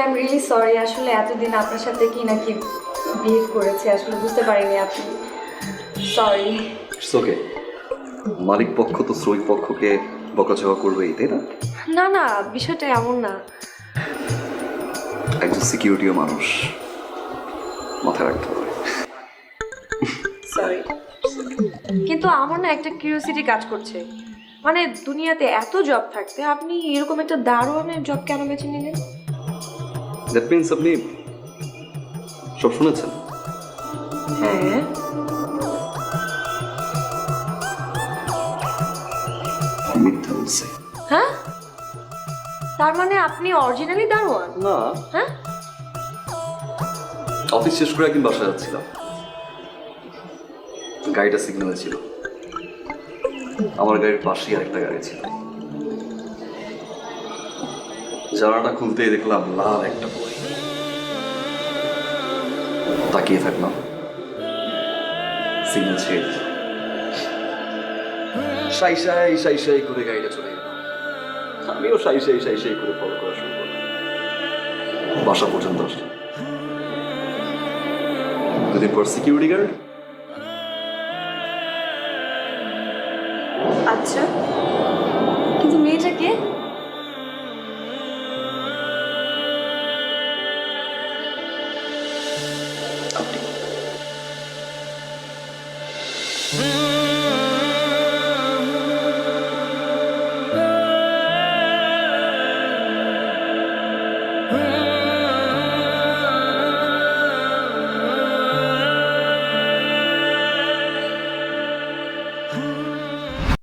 I am really sorry. আসলে এতদিন আপনার সাথে কি না কি বিহেভ করেছি, আসলে বুঝতে পারিনি আপনি। সরি। It's okay. মালিক পক্ষ তো শ্রমিক পক্ষকে বকাঝকা করবেই, তাই না? না না, বিষয়টা এমন না। একজন সিকিউরিটিও মানুষ, মাথায় রাখতে হবে। সরি, কিন্তু আমার না একটা কিউরিওসিটি কাজ করছে। মানে দুনিয়াতে এত জব থাকতে আপনি এরকম একটা দারোয়ানের জব কেন বেছে নিলেন? দ্যাট মিনস আপনি সব শুনেছেন? হ্যাঁ। মিথ্যা বলছে হ্যাঁ, তার মানে আপনি অরিজিনালি দারোয়ান? না। হ্যাঁ। অফিস শেষ করে একদিন বাসায় যাচ্ছিলাম, গাড়িটা সিগন্যালে ছিল, আমার গাড়ির পাশেই আরেকটা গাড়ি ছিল। জানালাটা খুলতেই দেখলাম লাল একটা বই। তাকিয়ে থাকলাম, সিগন্যাল ছেড়ে দিল। সাই সাই সাই সাই করে গাড়িটা চলে গেল। আমিও সাই সাই সাই সাই করে ফলো করা শুরু করলাম। বাসা পর্যন্ত আসলাম। দুদিন পর সিকিউরিটি গার্ড। আচ্ছা, কিন্তু মেয়েটাকে